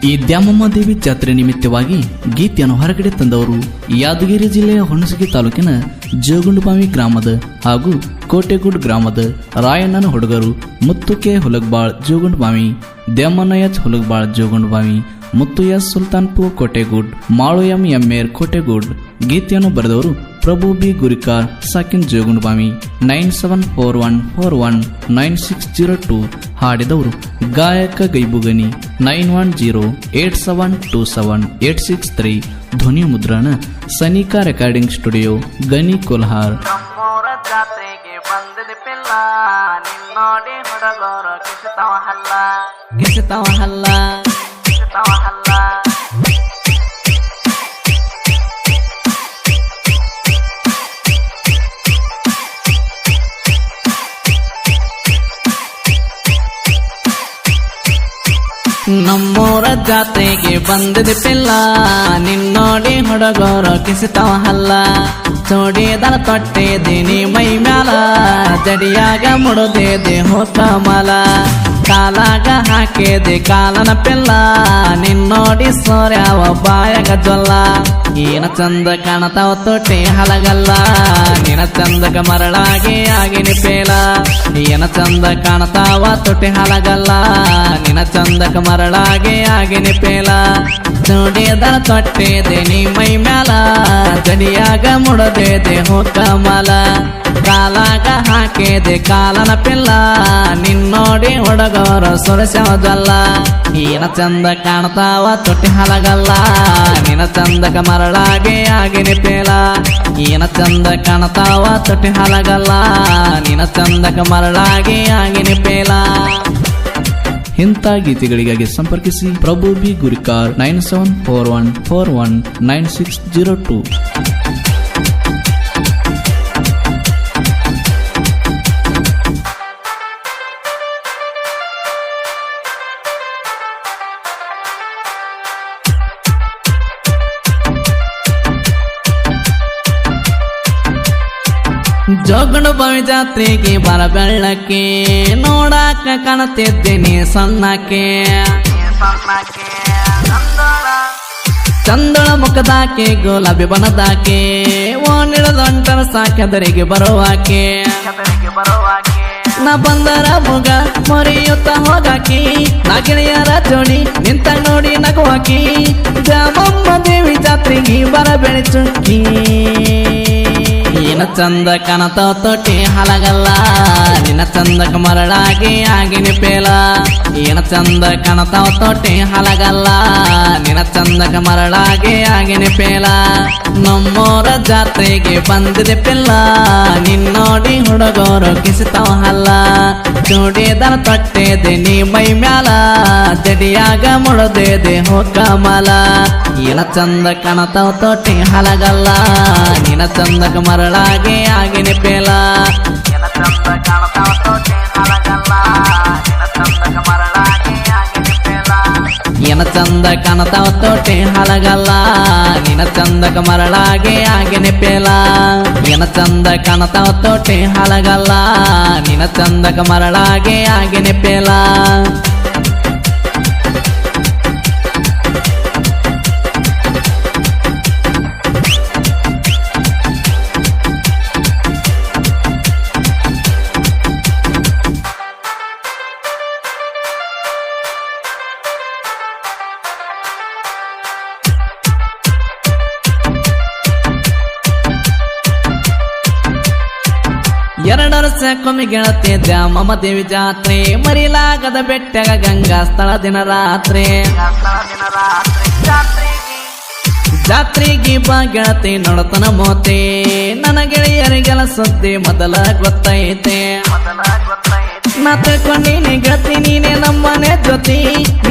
ಈ ದ್ಯಾಮಮ್ಮ ದೇವಿ ಜಾತ್ರೆ ನಿಮಿತ್ತವಾಗಿ ಗೀತೆಯನ್ನು ಹೊರಗಡೆ ತಂದವರು ಯಾದಗಿರಿ ಜಿಲ್ಲೆಯ ಹುಣಸಗಿ ತಾಲೂಕಿನ ಜೋಗುಂಡಬಾವಿ ಗ್ರಾಮದ ಹಾಗೂ ಕೋಟೆಗುಡ್ ಗ್ರಾಮದ ರಾಯಣ್ಣನ ಹುಡುಗರು ಮುತ್ತು ಕೆ ಹುಲಗಬಾಳ್ ಜೋಗುಂಡಬಾವಿ, ದ್ಯಾಮಣ್ಣ ಎಚ್ ಹುಲಗಬಾಳ್ ಜೋಗುಂಡಬಾವಿ, ಮುತ್ತು ಎಸ್ ಸುಲ್ತಾನ್ಪುರ್ ಕೋಟೆಗುಡ್, ಮಾಳು ಎಂ ಎಮ್ಮೇರ್ ಕೋಟೆಗುಡ್. ಗೀತೆಯನ್ನು ಬರೆದವರು ಪ್ರಭು ಬಿ ಗುರಿಕಾರ್ ಸಾಕಿನ್ ಜೋಗುಂಡಬಾವಿ 9741419602. ಹಾಡಿದವರು ಗಾಯಕ ಗೈಬುಗನಿ 9108727863. ಧ್ವನಿ ಮುದ್ರಣ ಸನಿಕಾ ರೆಕಾರ್ಡಿಂಗ್ ಸ್ಟುಡಿಯೋ ಗನಿ ಕೊಲ್ಹಾರ್. ಜಾತ್ರೆಗೆ ಬಂದಿದೆ ಪಿಲ್ಲ ನಿನ್ನೋಡಿ ಹುಡುಗರು ಕಿಸಿತವ ಹಲ್ಲ ಕಿಸಿತವ ಹಲ್ಲ ಕಿಸಿತವ ಹಲ್ಲ. ನಮ್ಮೂರ ಜಾತ್ರೆಗೆ ಬಂದಿದೆ ಪಿಲ್ಲ ನಿನ್ನೋಡಿ ಹುಡುಗರು ಕಿಸಿತವ ಹಲ್ಲ. ಚೋಡಿದನ ತೊಟ್ಟಿದ್ದೀನಿ ಮೈ ಮ್ಯಾಲ ಜಡಿಯಾಗ ಮುಡುದೇದೆ ಹೋಕಮಲ. ಕಾಲಾಗ ಹಾಕಿದೆ ಕಾಲನ ಪಿಲ್ಲ ನಿನ್ನೋಡಿ ಸೋರ್ಯಾವ ಬಾಯಗ ಜೊಲ್ಲ. ಏನ ಚಂದ ಕಾಣತಾವ ತೊಟ್ಟಿ ಹಲಗಲ್ಲ ನಿನ ಚಂದಕ ಮರಳಾಗಿ ಆಗಿನಿ ಪೇಲ. ಏನ ಚಂದ ಕಾಣತಾವ ತೊಟ್ಟಿ ಹಲಗಲ್ಲ ನಿನ ಚಂದಕ ಮರಳಾಗಿ ಆಗಿನಿ ಪೇಲ. ಚೋಡಿದನ ತೊಟ್ಟಿದ್ದೀನಿ ಮೈ ಮ್ಯಾಲ ಜಡಿಯಾಗ ಮುಡದೇದೆ ಹೋಕಮಲ. ಕಾಲಾಗ ಹಾಕಿದೆ ಕಾಲನ ಪಿಲ್ಲ ನಿನ್ನೋಡಿ ಹುಡುಗರ ಸೊರಸವದಲ್ಲ. ಏನ ಚಂದ ಕಾಣ್ತಾವ ತೊಟ್ಟಿ ಹಲಗಲ್ಲ ನಿನ ಚಂದಕ ಮರಳಾಗೆ ಆಗಿನಿ ಪೇಲ. ಏನ ಚಂದ ಕಾಣ್ತಾವ ತೊಟ್ಟಿ ಹಲಗಲ್ಲ ನಿನ ಚಂದಕ ಮರಳಾಗೆ ಆಗಿನಿ ಪೇಲ. ಇಂಥ ಗೀತೆಗಳಿಗಾಗಿ ಸಂಪರ್ಕಿಸಿ ಪ್ರಭು ಬಿ ಗುರಿಕಾರ್ 9741419602. ಜೋಗುಂಡಬಾವಿ ಜಾತ್ರೆಗೆ ಬರ ಬೆಳ್ಳಕ್ಕೆ ನೋಡಾಕ ಕಾಣುತ್ತಿದ್ದೇನೆ ಸಣ್ಣಕ್ಕೆ. ಚಂದಳ ಮುಖದಾಕೆ ಗುಲಾಬಿ ಬನದಾಕೆ ಓಣಿಡದೊಂಟರ ಸಾಕೆದರಿಗೆ ಬರುವಾಕೆ. ನಾ ಬಂದರ ಮುಗ ಮರೆಯುತ್ತ ಹೋಗಾಕಿ ನಾ ಗೆಳೆಯರ ಜೋಡಿ ನಿಂತ ನೋಡಿ ನಗುವಾಕಿ. ದ್ಯಾಮಮ್ಮ ದೇವಿ ಜಾತ್ರೆಗೆ ಬರ ಬೆಳೆ ಚುಕ್ಕಿ. ಏನ ಚಂದ ಕಾಣತಾವ ತೊಟ್ಟಿ ಹಲಗಲ್ಲ ನಿನ್ನ ಚಂದಕ ಮರಳಾಗಿ ಆಗಿನಿ ಪೇಲ. ಏನ ಚಂದ ಕಾಣತಾವ ತೊಟ್ಟಿ ಹಲಗಲ್ಲ ನಿನ್ನ ಚಂದಕ ಮರಳಾಗಿ ಆಗಿನಿ ಪೇಲ. ನಮ್ಮೂರ ಜಾತ್ರೆಗೆ ಬಂದಿದೆ ಪಿಲ್ಲ ನಿನ್ನೋಡಿ ಹುಡುಗರು ಕಿಸಿತಾವ ಹಲ್ಲ. ಚೂಡಿದನ ತೊಟ್ಟಿದೆ ನೀ ಮೈ ಮ್ಯಾಲ ಜಡಿಯಾಗ ಮುಡದೇದೆ ಹೋಕಮಲ. ಏನ ಚಂದ ಕಾಣತಾವ ತೊಟ್ಟಿ ಹಲಗಲ್ಲ ನಿನ್ನ ಚಂದಕ ಮರಳಾಗೆ ಆಗಿನಿ ಪೇಲ. ಏನ ಚಂದ ಕಾಣತಾವ ತೊಟ್ಟಿ ಹಲಗಲ್ಲ ನಿನ್ನ ಚಂದಕ ಮರಳಾಗೆ ಆಗಿನಿ ಪೇಲ. ಏನ ಚಂದ ಕಾಣತಾವ ತೊಟ್ಟಿ ಹಲಗಲ್ಲ ನಿನ್ನ ಚಂದಕ ಮರಳಾಗೆ ಆಗಿನಿ ಪೇಲ. ಏನ ಚಂದ ಕಾಣತಾವ ತೊಟ್ಟಿ ಹಲಗಲ್ಲ ನಿನ್ನ ಚಂದಕ ಮರಳಾಗೆ ಆಗಿನಿ ಪೇಲ. ಎರಡು ವರ್ಷಕ್ಕೊಮ್ಮೆ ಗೆಳತಿ ದ್ಯಾಮಮ್ಮ ದೇವಿ ಜಾತ್ರೆ ಮರಿಲಾಗದ ಬೆಟ್ಟಗ ಗಂಗಾ ಸ್ಥಳ ದಿನ ರಾತ್ರಿ. ಜಾತ್ರೆಗೆ ಬಾ ಗೆಳತಿ ನೋಡತನ ಮೋತೆ ನನ್ನ ಗೆಳೆಯರಿಗೆಲ್ಲ ಸುದ್ದಿ ಮೊದಲ ಗೊತ್ತೈತೆ. ನಾ ತಿಳ್ಕೊಂಡೀನಿ ಗೆಳತಿ ನೀನೆ ನಮ್ಮನೆ ಜೊತೆ.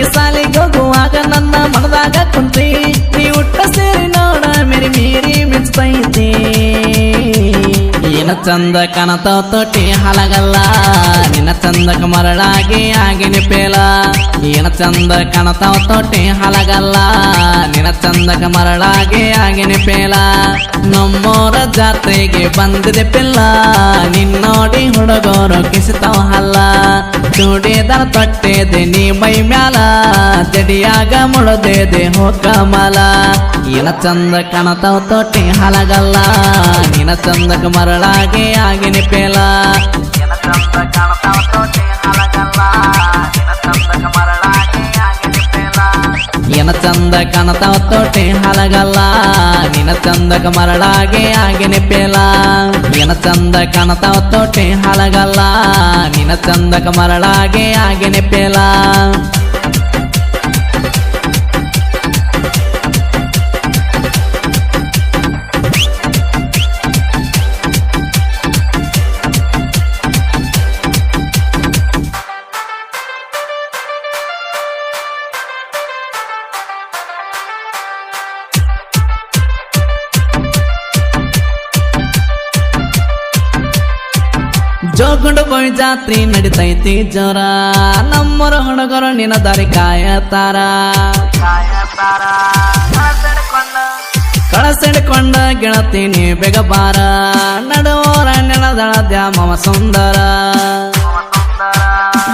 ಈ ಸಾಲಿಗೆ ಹೋಗುವಾಗ ನನ್ನ ಮನದಾಗ ಕುಂತಿ ನೀ ಊಟ ಸೇರಿ ನೋಡ ಮೇರಿ ಮೀರಿ ಮಿಂಚೈತಿ. ಏನ ಚಂದ ಕಾಣತಾವ ತೊಟ್ಟಿ ಹಲಗಲ್ಲ ನಿನ್ನ ಚಂದಕ ಮರಳಾಗಿ ಆಗಿನಿ ಪೇಲ. ಏನ ಚಂದ ಕಾಣತಾವ ತೊಟ್ಟಿ ಹಲಗಲ್ಲ ನಿನ್ನ ಚಂದಕ ಮರಳಾಗಿ ಆಗಿನಿ ಪೇಲ. ನಮ್ಮೂರ ಜಾತ್ರೆಗೆ ಬಂದಿದೆ ಪಿಲ್ಲ ನಿನ್ನೋಡಿ ಹುಡುಗರು ಕಿಸಿತಾವ ಹಲ್ಲ. ಚೂಡಿದನ ತೊಟ್ಟಿದೆ ನೀ ಮೈ ಮ್ಯಾಲ ಜಡಿಯಾಗ ಮುಳದೆ ದೇಹೋ ಕಮಲ ಏನ ಚಂದ ಕಾಣತಾವ ತೋಟಿ ಹಲಗಲ್ಲ ನಿನ ಚಂದಕ ಮರಳಾಗೆ ಆಗಿನ ಪೇಲ ಏನ ಚಂದ ಕಾಣತಾವ ತೋಟಿ ಹಲಗಲ್ಲ ನಿನ ಚಂದಕ ಮರಳಾಗೆ ಆಗಿನ ಪೇಲ ಏನ ಚಂದ ಕಾಣತಾವ ತೋಟಿ ಹಲಗಲ್ಲ ನಿನ ಚಂದಕ ಮರಳಾಗೆ ಆಗಿನ ಪೇಲ ಏನ ಚಂದ ಕಾಣತಾವ ತೋಟಿ ಹಲಗಲ್ಲ ನಿನ ಚಂದಕ ಮರಳಾಗೆ ಆಗಿನ ಪೇಲ ಜೋಗುಂಡು ಬಾವಿ ಜಾತ್ರೆ ನಡಿತೈತಿ ಜೋರ ನಮ್ಮರ ಹುಡುಗರು ನಿನ್ನ ದಾರಿ ಕಾಯತಾರ ಕಳಸಿಡ್ಕೊಂಡ ಗೆಳತೀನಿ ಬೇಗ ಬಾರ ನಡುವರ ನೆಲದಳ ದ್ಯಾಮವ ಸುಂದರ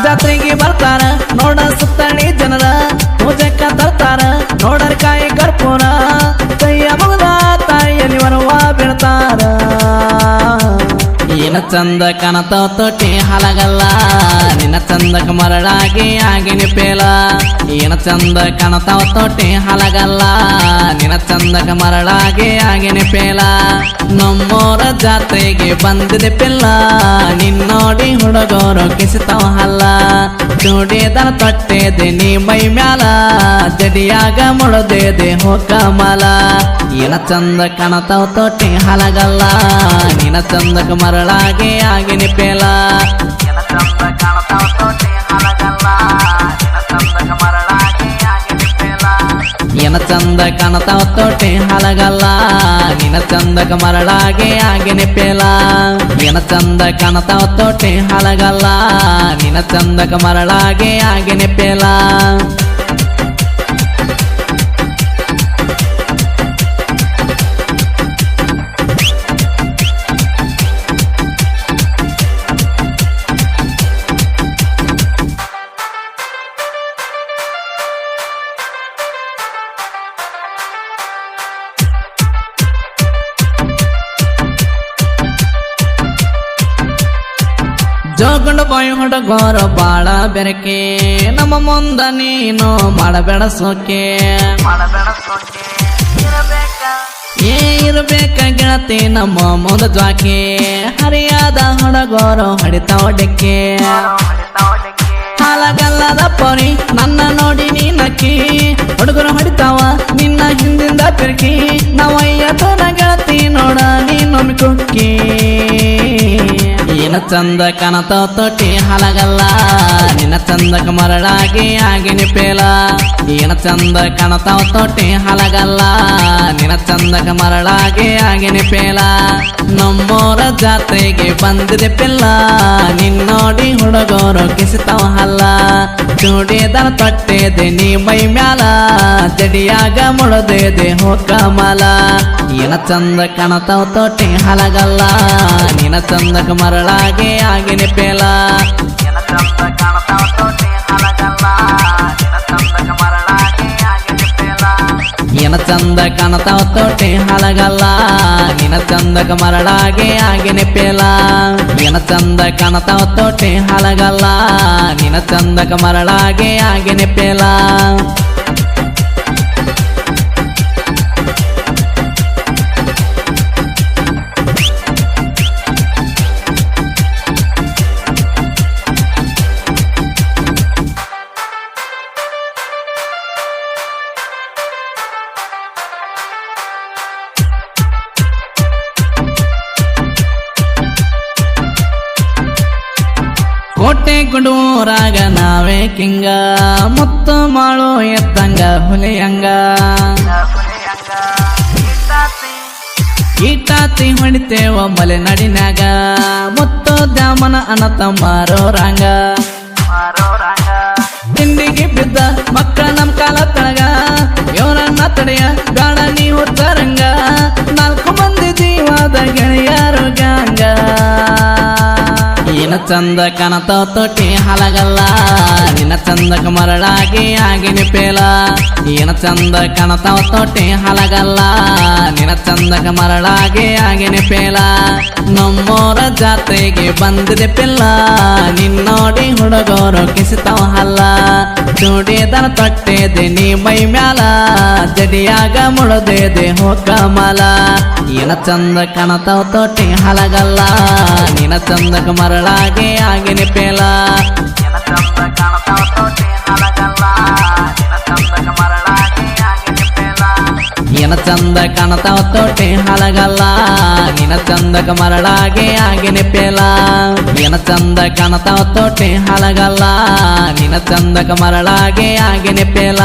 ಜಾತ್ರೆಗೆ ಬರ್ತಾರ ನೋಡ ಸುತ್ತಣಿ ಜನರ ಪೂಜೆಕ್ಕ ತರ್ತಾರ ನೋಡರ ಕಾಯಿ ಕರ್ಪೂರ ಕೈಯ ಮುಗದ ತಾಯಿಯಲ್ಲಿ ಬರುವ ಬೀಳ್ತಾರ ಏನ ಚಂದ ಕಾಣತಾವ ತೋಟಿ ಹಲಗಲ್ಲ ನಿನ್ನ ಚಂದಕ ಮರಳಾಗಿ ಆಗಿನ ಪೇಲ ಏನ ಚಂದ ಕಾಣತಾವ ತೋಟಿ ಹಲಗಲ್ಲ ನಿನ್ನ ಚಂದಕ ಮರಳಾಗಿ ಆಗಿನ ಪೇಲ ನಮ್ಮೋರ ಜಾತ್ರೆಗೆ ಬಂದಿದೆ ಪಿಲ್ಲ ನಿನ್ನೋಡಿ ಹುಡುಗರು ಕಿಸಿತಾವ ಹಲ್ಲ ಚೂಡಿದನ ತೊಟ್ಟೆದೆ ನೀ ಮೈ ಮ್ಯಾಲ ಜಡಿಯಾಗ ಮುಳದೆ ದೇಹೋ ಕಮಲ ಏನ ಚಂದ ಕಾಣತಾವ ತೋಟಿ ಹಲಗಲ್ಲ ನಿನ್ನ ಚಂದಕ ಮರಳಾಗೆ ಆಗಿನ ಪೇಲ ಏನ ಚಂದ ಕಾಣತಾವ ತೋಟಿ ಹಲಗಲ್ಲ ನಿನ್ನ ಚಂದಕ ಮರಳಾಗೆ ಆಗಿನ ಪೇಲ ಏನ ಚಂದ ಕಾಣತಾವ ತೋಟಿ ಹಲಗಲ್ಲ ನಿನ್ನ ಚಂದಕ ಮರಳಾಗೆ ಆಗಿನ ಪೇಲ ಏನ ಚಂದ ಕಾಣತಾವ ತೋಟಿ ಹಲಗಲ್ಲ ನಿನ್ನ ಚಂದಕ ಮರಳಾಗೆ ಆಗಿನ ಪೇಲ ಜೋಗುಂಡು ಬಾಯಿ ಹುಡುಗರು ಬಾಳ ಬೆರಕೆ ನಮ್ಮ ಮುಂದ ನೀನು ಮಾಡಬೇಡ ಸೋಕೆ ಇರಬೇಕ ಗೆಳತಿ ನಮ್ಮ ಮುಂದ ಜ್ವಾಕೆ ಹರಿಯಾದ ಹುಡುಗರು ಹೊಡಿತಾವ ಡೆಕ್ಕೆ ಹಾಲಗಲ್ಲದ ಪೊರಿ ನನ್ನ ನೋಡಿ ನೀನಕ್ಕಿ ಹುಡುಗರು ಹೊಡಿತಾವ ನಿನ್ನ ಹಿಂದಿಂದ ತಿರುಗಿ ನಾವಯ್ಯ ತೋರ ಗೆಳತಿ ನೋಡ ನೀನೊಮ್ಮೆ ಕುಕ್ಕಿ ಏನ ಚಂದ ಕಾಣತಾವ ತೋಟಿ ಹಲಗಲ್ಲ ನಿನ್ನ ಚಂದಕ ಮರಳಾಗಿ ಆಗಿನ ಪೇಲ ಏನ ಚಂದ ಕಾಣತಾವ ತೋಟಿ ಹಲಗಲ್ಲ ನಿನ್ನ ಚಂದಕ ಮರಳಾಗಿ ಆಗಿನ ಪೇಲ ನಮ್ಮೋರ ಜಾತ್ರೆಗೆ ಬಂದಿದೆ ಪಿಲ್ಲ ನಿನ್ನೋಡಿ ಹುಡುಗರು ಕಿಸಿತಾವ ಹಲ್ಲ ಚೂಡಿದನ ತೊಟ್ಟೆದೆ ನೀ ಮೈ ಮ್ಯಾಲ ಜಡಿಯಾಗ ಮುಳದೆ ದೇಹೋ ಕಮಲ ಏನ ಚಂದ ಕಾಣತಾವ ತೋಟಿ ಹಲಗಲ್ಲ ನಿನ್ನ ಚಂದಕ ಮರಳಾಗೆ ಆಗಿನ ಪೇಲ ಏನ ಚಂದ ಕಾಣತಾವ ತೋಟಿ ಹಲಗಲ್ಲ ನಿನ್ನ ಚಂದಕ ಮರಳಾಗೆ ಆಗಿನ ಪೇಲ ಏನ ಚಂದ ಕಾಣತಾವ ತೋಟಿ ಹಲಗಲ್ಲ ನಿನ್ನ ಚಂದಕ ಮರಳಾಗೆ ಆಗಿನ ಪೇಲ ಏನ ಚಂದ ಕಾಣತಾವ ತೋಟಿ ಹಲಗಲ್ಲ ನಿನ್ನ ಚಂದಕ ಮರಳಾಗೆ ಆಗಿನ ಪೇಲ ಕೋಟೆ ಗುಡೂರಾಗ ನಾವೇ ಕಿಂಗ ಮುತ್ತು ಮಾಳು ಎತ್ತಂಗ ಹುಲಿಯಂಗ ಈಟಾತಿ ಹೊಡಿತೇವ ಮಲೆ ನಡಿನಾಗ ಮುತ್ತು ದ್ಯಾಮನ ಅನತಮ್ಮರೋ ರಂಗ ತಿಂಡಿಗೆ ಬಿದ್ದ ಮಕ್ಕಳ ನಮ್ ಕಾಲ ತಳಗ ಇವರನ್ನ ತಡೆಯ ಗಾಳ ನೀವು ತರಂಗ 4 ಮಂದಿ ಜೀವದ ಗೆಳೆಯರು ಗಂಗ ಏನ ಏನ ಚಂದ ಕಾಣತಾವ ತೋಟಿ ಹಲಗಲ್ಲ ನಿನ್ನ ಚಂದಕ ಮರಳಾಗಿ ಆಗಿನ ಪೇಲ ಏನ ಚಂದ ಕಾಣತಾವ ತೋಟಿ ಹಲಗಲ್ಲ ನಿನ್ನ ಚಂದಕ ಮರಳಾಗಿ ಆಗಿನ ಪೇಲ ನಮ್ಮೋರ ಜಾತ್ರೆಗೆ ಬಂದಿದೆ ಪಿಲ್ಲ ನಿನ್ನೋಡಿ ಹುಡುಗರು ಕಿಸಿತಾವ ಹಲ್ಲ ಚೂಡಿದನ ತೊಟ್ಟೆದೆ ನೀ ಮೈ ಮ್ಯಾಲ ಜಡಿಯಾಗ ಮುಳದೇದೆ ಹೋಗಮಲ ಏನ ಚಂದ ಕಾಣತಾವ ತೋಟಿ ಹಲಗಲ್ಲ ನಿನ್ನ ಚಂದಕ ಮರಳಾಗೆ ಆಗಿನ ಪೇಲ ಏನ ಚಂದ ಕಾಣತಾವ ತೋಟಿ ಹಲಗಲ್ಲ ನಿನ್ನ ಚಂದಕ ಮರಳಾಗೆ ಆಗಿನ ಪೇಲ ಏನ ಚಂದ ಕಾಣತಾವ ತೋಟಿ ಹಲಗಲ್ಲ ನಿನ್ನ ಚಂದಕ ಮರಳಾಗೆ ಆಗಿನ ಪೇಲ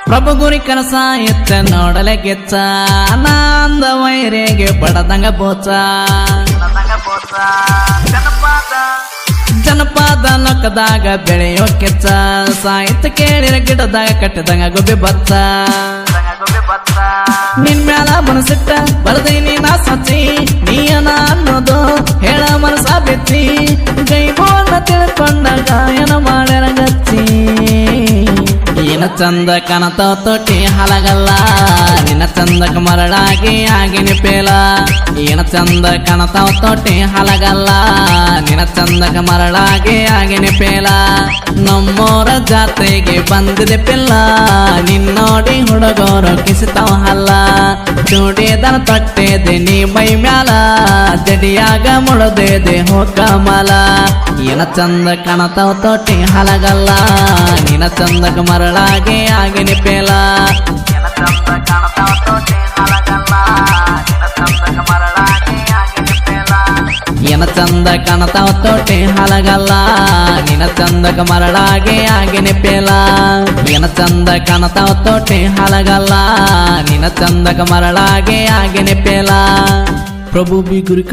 ಪ್ರಭು ಗುರಿ ಕನಸ ಎಚ್ಚ ನೋಡಲೆ ಗೆಚ್ಚ ಆನಂದ ವೈರೆಗೆ ಬಡದಂಗ ಬೋಚ ಜನಪದ ಲೋಕದಾಗ ಬೆಳೆಯೋ ಕೆಚ್ಚ ಸಾಹಿತ್ಯ ಕೇಳಿರ ಗಿಡದಾಗ ಕಟ್ಟಿದಂಗ ಗೊಬ್ಬೆ ಬಚ್ಚ ನಿನ್ ಮ್ಯಾಲ ಮನಸಿಟ್ಟ ಬರದೈನಿ ನಾ ಸಚ್ಚಿ ನೀಯನ ಅನ್ನೋದು ಹೇಳ ಮನಸ ಬೆಚ್ಚಿ ಗೈಬೋನ ತಿಳ್ಕೊಂಡ ಗಾಯನ ಮಾಡ್ಯಾರ ಗಚ್ಚಿ ಏನ ಚಂದ ಕಾಣತಾವ ತೋಟಿ ಹಲಗಲ್ಲ ನಿನ್ನ ಚಂದಕ ಮರಳಾಗಿ ಆಗಿನ ಪೇಲ ಏನ ಚಂದ ಕಾಣತಾವ ತೋಟಿ ಹಲಗಲ್ಲ ನಿನ್ನ ಚಂದಕ ಮರಳಾಗಿ ಆಗಿನ ಪೇಲ ನಮ್ಮೋರ ಜಾತ್ರೆಗೆ ಬಂದಿದೆ ಪಿಲ್ಲ ನಿನ್ನೋಡಿ ಹುಡುಗರು ಕಿಸಿತಾವ ಹಲ್ಲ ಚೂಡಿದನ ತೊಟ್ಟೆದೆ ನೀ ಮೈ ಮ್ಯಾಲ ಜಡಿಯಾಗ ಮುಳದೇದೆ ಹೋಗಮಲ ಏನ ಚಂದ ಕಾಣತಾವ ತೋಟಿ ಹಲಗಲ್ಲ ನಿನ್ನ ಚಂದಕ ಮರಳಾಗೆ ಆಗಿನ ಪೇಲ ಏನ ಚಂದ ಕಾಣತಾವ ತೋಟಿ ಹಲಗಲ್ಲ ನಿನ್ನ ಚಂದಕ ಮರಳಾಗೆ ಆಗಿನ ಪೇಲ ಏನ ಚಂದ ಕಾಣತಾವ ತೋಟಿ ಹಲಗಲ್ಲ ನಿನ್ನ ಚಂದಕ ಮರಳಾಗೆ ಆಗಿನ ಪೇಲ ಪ್ರಭು ಬಿ ಗುರಿ